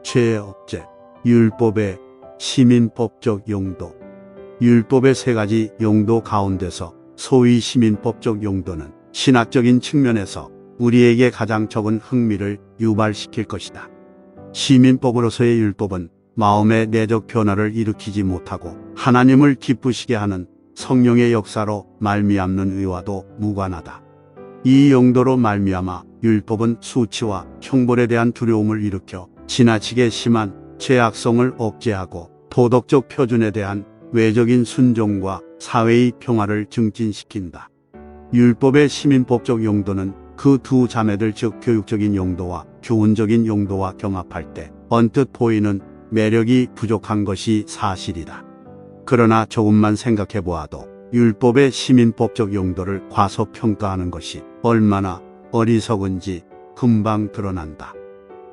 죄업제, 율법의 시민법적 용도. 율법의 세 가지 용도 가운데서 소위 시민법적 용도는 신학적인 측면에서 우리에게 가장 적은 흥미를 유발시킬 것이다. 시민법으로서의 율법은 마음의 내적 변화를 일으키지 못하고 하나님을 기쁘시게 하는 성령의 역사로 말미암는 의와도 무관하다. 이 용도로 말미암아 율법은 수치와 형벌에 대한 두려움을 일으켜 지나치게 심한 죄악성을 억제하고 도덕적 표준에 대한 외적인 순종과 사회의 평화를 증진시킨다. 율법의 시민법적 용도는 그 두 자매들 즉 교육적인 용도와 교훈적인 용도와 경합할 때 언뜻 보이는 매력이 부족한 것이 사실이다. 그러나 조금만 생각해 보아도 율법의 시민법적 용도를 과소평가하는 것이 얼마나 어리석은지 금방 드러난다.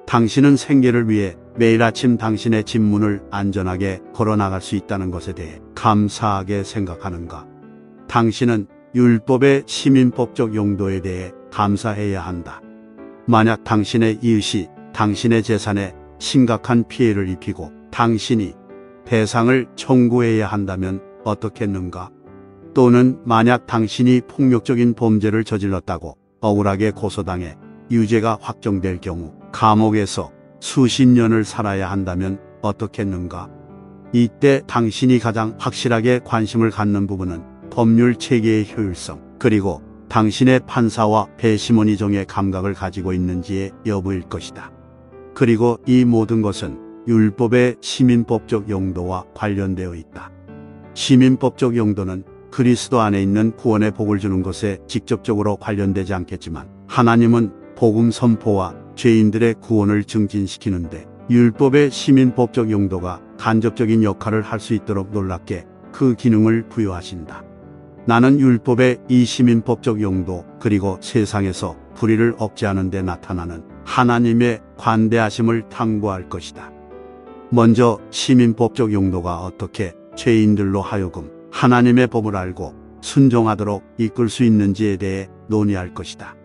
당신은 생계를 위해 매일 아침 당신의 집문을 안전하게 걸어나갈 수 있다는 것에 대해 감사하게 생각하는가? 당신은 율법의 시민법적 용도에 대해 감사해야 한다. 만약 당신의 이웃이 당신의 재산에 심각한 피해를 입히고 당신이 배상을 청구해야 한다면 어떻겠는가? 또는 만약 당신이 폭력적인 범죄를 저질렀다고 억울하게 고소당해 유죄가 확정될 경우 감옥에서 수십 년을 살아야 한다면 어떻겠는가? 이때 당신이 가장 확실하게 관심을 갖는 부분은 법률 체계의 효율성, 그리고 당신의 판사와 배심원이 정의 감각을 가지고 있는지의 여부일 것이다. 그리고 이 모든 것은 율법의 시민법적 용도와 관련되어 있다. 시민법적 용도는 그리스도 안에 있는 구원의 복을 주는 것에 직접적으로 관련되지 않겠지만 하나님은 복음 선포와 죄인들의 구원을 증진시키는데 율법의 시민법적 용도가 간접적인 역할을 할 수 있도록 놀랍게 그 기능을 부여하신다. 나는 율법의 이 시민법적 용도 그리고 세상에서 불의를 억제하는 데 나타나는 하나님의 관대하심을 탐구할 것이다. 먼저 시민법적 용도가 어떻게 죄인들로 하여금 하나님의 법을 알고 순종하도록 이끌 수 있는지에 대해 논의할 것이다.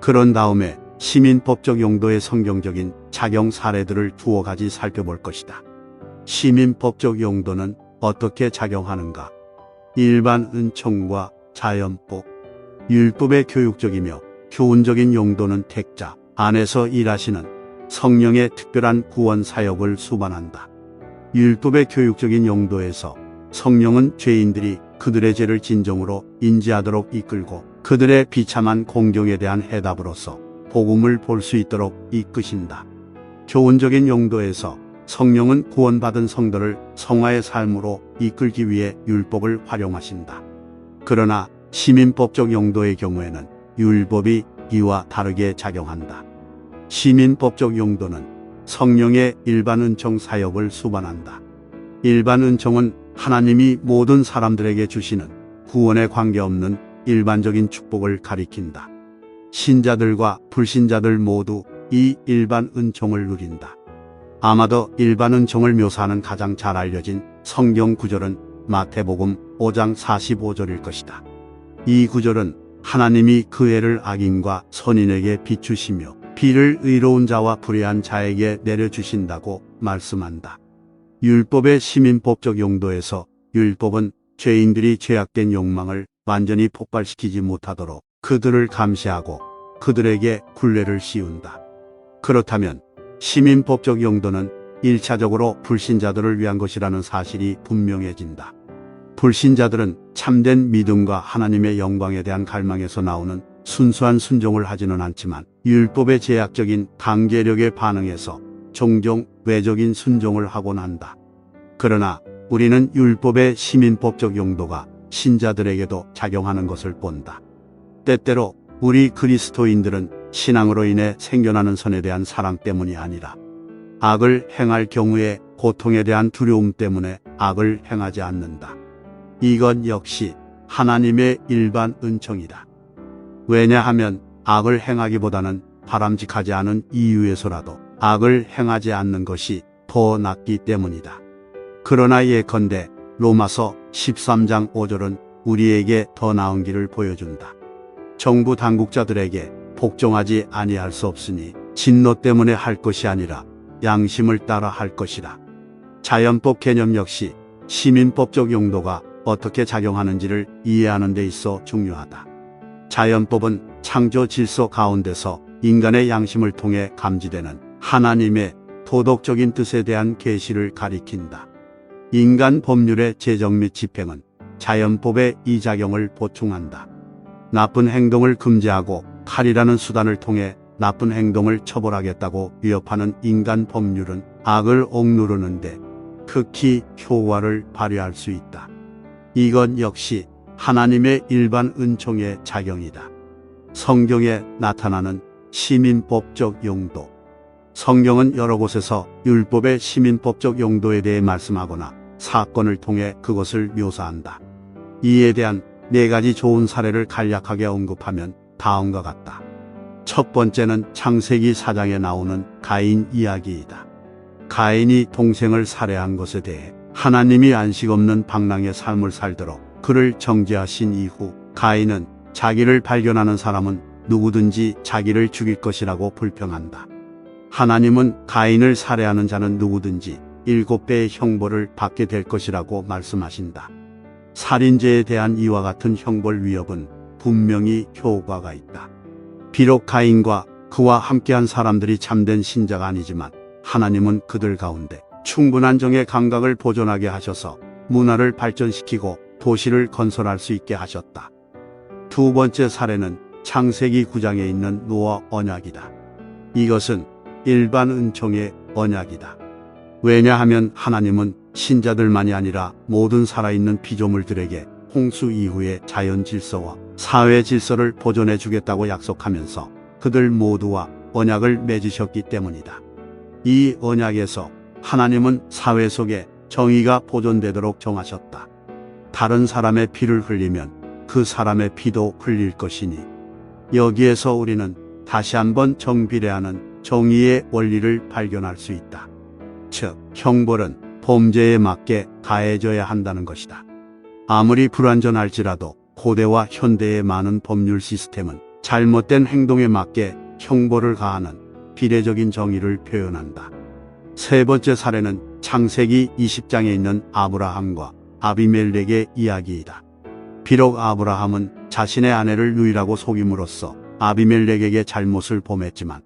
그런 다음에 시민법적 용도의 성경적인 작용 사례들을 두어 가지 살펴볼 것이다. 시민법적 용도는 어떻게 작용하는가? 일반 은총과 자연복. 율법의 교육적이며 교훈적인 용도는 택자 안에서 일하시는 성령의 특별한 구원 사역을 수반한다. 율법의 교육적인 용도에서 성령은 죄인들이 그들의 죄를 진정으로 인지하도록 이끌고 그들의 비참한 공경에 대한 해답으로서 복음을 볼 수 있도록 이끄신다. 교훈적인 용도에서 성령은 구원받은 성도를 성화의 삶으로 이끌기 위해 율법을 활용하신다. 그러나 시민법적 용도의 경우에는 율법이 이와 다르게 작용한다. 시민법적 용도는 성령의 일반 은총 사역을 수반한다. 일반 은총은 하나님이 모든 사람들에게 주시는 구원에 관계없는 일반적인 축복을 가리킨다. 신자들과 불신자들 모두 이 일반 은총을 누린다. 아마도 일반 은총을 묘사하는 가장 잘 알려진 성경 구절은 마태복음 5장 45절일 것이다. 이 구절은 하나님이 그 해를 악인과 선인에게 비추시며 비를 의로운 자와 불의한 자에게 내려주신다고 말씀한다. 율법의 시민법적 용도에서 율법은 죄인들이 죄악된 욕망을 완전히 폭발시키지 못하도록 그들을 감시하고 그들에게 굴레를 씌운다. 그렇다면 시민법적 용도는 1차적으로 불신자들을 위한 것이라는 사실이 분명해진다. 불신자들은 참된 믿음과 하나님의 영광에 대한 갈망에서 나오는 순수한 순종을 하지는 않지만 율법의 제약적인 강제력에 반응해서 종종 외적인 순종을 하곤 한다. 그러나 우리는 율법의 시민법적 용도가 신자들에게도 작용하는 것을 본다. 때때로 우리 그리스도인들은 신앙으로 인해 생겨나는 선에 대한 사랑 때문이 아니라 악을 행할 경우에 고통에 대한 두려움 때문에 악을 행하지 않는다. 이건 역시 하나님의 일반 은총이다. 왜냐하면 악을 행하기보다는 바람직하지 않은 이유에서라도 악을 행하지 않는 것이 더 낫기 때문이다. 그러나 예컨대 로마서 13장 5절은 우리에게 더 나은 길을 보여준다. 정부 당국자들에게 복종하지 아니할 수 없으니 진노 때문에 할 것이 아니라 양심을 따라 할 것이다. 자연법 개념 역시 시민법적 용도가 어떻게 작용하는지를 이해하는 데 있어 중요하다. 자연법은 창조 질서 가운데서 인간의 양심을 통해 감지되는 하나님의 도덕적인 뜻에 대한 계시를 가리킨다. 인간 법률의 제정 및 집행은 자연법의 이 작용을 보충한다. 나쁜 행동을 금지하고 칼이라는 수단을 통해 나쁜 행동을 처벌하겠다고 위협하는 인간 법률은 악을 억누르는데 극히 효과를 발휘할 수 있다. 이건 역시 하나님의 일반 은총의 작용이다. 성경에 나타나는 시민법적 용도. 성경은 여러 곳에서 율법의 시민법적 용도에 대해 말씀하거나 사건을 통해 그것을 묘사한다. 이에 대한 4가지 좋은 사례를 간략하게 언급하면 다음과 같다. 첫 번째는 창세기 4장에 나오는 가인 이야기이다. 가인이 동생을 살해한 것에 대해 하나님이 안식 없는 방랑의 삶을 살도록 그를 정죄하신 이후 가인은 자기를 발견하는 사람은 누구든지 자기를 죽일 것이라고 불평한다. 하나님은 가인을 살해하는 자는 누구든지 7배의 형벌을 받게 될 것이라고 말씀하신다. 살인죄에 대한 이와 같은 형벌 위협은 분명히 효과가 있다. 비록 가인과 그와 함께한 사람들이 참된 신자가 아니지만 하나님은 그들 가운데 충분한 정의 감각을 보존하게 하셔서 문화를 발전시키고 도시를 건설할 수 있게 하셨다. 두 번째 사례는 창세기 9장에 있는 노아 언약이다. 이것은 일반 은총의 언약이다. 왜냐하면 하나님은 신자들만이 아니라 모든 살아있는 피조물들에게 홍수 이후의 자연 질서와 사회 질서를 보존해 주겠다고 약속하면서 그들 모두와 언약을 맺으셨기 때문이다. 이 언약에서 하나님은 사회 속에 정의가 보존되도록 정하셨다. 다른 사람의 피를 흘리면 그 사람의 피도 흘릴 것이니 여기에서 우리는 다시 한번 정비례하는 정의의 원리를 발견할 수 있다. 즉, 형벌은 범죄에 맞게 가해져야 한다는 것이다. 아무리 불완전할지라도 고대와 현대의 많은 법률 시스템은 잘못된 행동에 맞게 형벌을 가하는 비례적인 정의를 표현한다. 세 번째 사례는 창세기 20장에 있는 아브라함과 아비멜렉의 이야기이다. 비록 아브라함은 자신의 아내를 누이라고 속임으로써 아비멜렉에게 잘못을 범했지만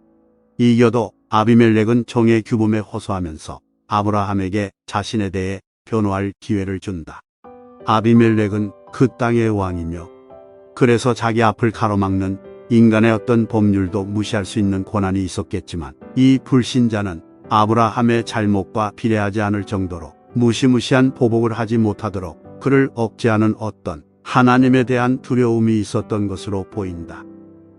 이겨도 아비멜렉은 정의 규범에 호소하면서 아브라함에게 자신에 대해 변호할 기회를 준다. 아비멜렉은 그 땅의 왕이며 그래서 자기 앞을 가로막는 인간의 어떤 법률도 무시할 수 있는 권한이 있었겠지만 이 불신자는 아브라함의 잘못과 비례하지 않을 정도로 무시무시한 보복을 하지 못하도록 그를 억제하는 어떤 하나님에 대한 두려움이 있었던 것으로 보인다.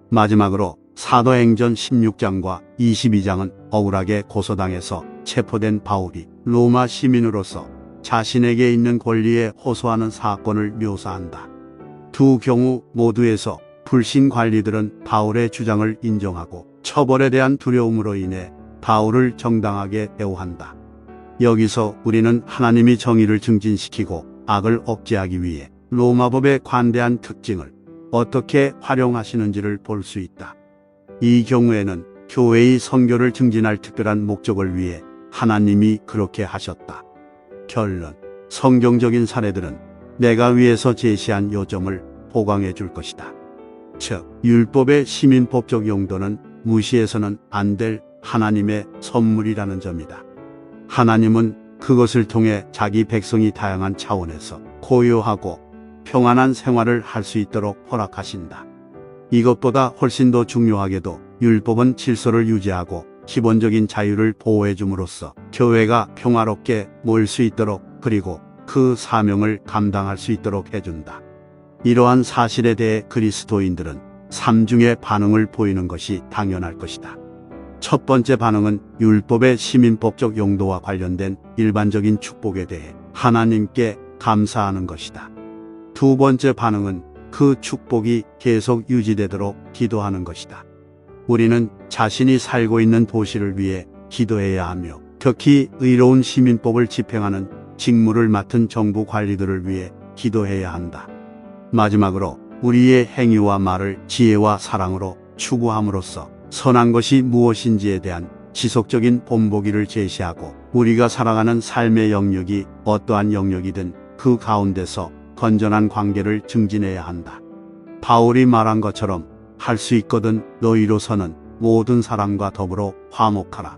마지막으로 사도행전 16장과 22장은 억울하게 고소당해서 체포된 바울이 로마 시민으로서 자신에게 있는 권리에 호소하는 사건을 묘사한다. 두 경우 모두에서 불신 관리들은 바울의 주장을 인정하고 처벌에 대한 두려움으로 인해 바울을 정당하게 대우한다. 여기서 우리는 하나님이 정의를 증진시키고 악을 억제하기 위해 로마법의 관대한 특징을 어떻게 활용하시는지를 볼 수 있다. 이 경우에는 교회의 선교를 증진할 특별한 목적을 위해 하나님이 그렇게 하셨다. 결론. 성경적인 사례들은 내가 위에서 제시한 요점을 보강해 줄 것이다. 즉, 율법의 시민법적 용도는 무시해서는 안 될 하나님의 선물이라는 점이다. 하나님은 그것을 통해 자기 백성이 다양한 차원에서 고요하고 평안한 생활을 할 수 있도록 허락하신다. 이것보다 훨씬 더 중요하게도 율법은 질서를 유지하고 기본적인 자유를 보호해 줌으로써 교회가 평화롭게 모일 수 있도록 그리고 그 사명을 감당할 수 있도록 해준다. 이러한 사실에 대해 그리스도인들은 3중의 반응을 보이는 것이 당연할 것이다. 첫 번째 반응은 율법의 시민법적 용도와 관련된 일반적인 축복에 대해 하나님께 감사하는 것이다. 두 번째 반응은 그 축복이 계속 유지되도록 기도하는 것이다. 우리는 자신이 살고 있는 도시를 위해 기도해야 하며 특히 의로운 시민법을 집행하는 직무를 맡은 정부 관리들을 위해 기도해야 한다. 마지막으로 우리의 행위와 말을 지혜와 사랑으로 추구함으로써 선한 것이 무엇인지에 대한 지속적인 본보기를 제시하고 우리가 살아가는 삶의 영역이 어떠한 영역이든 그 가운데서 건전한 관계를 증진해야 한다. 바울이 말한 것처럼 할 수 있거든 너희로서는 모든 사람과 더불어 화목하라.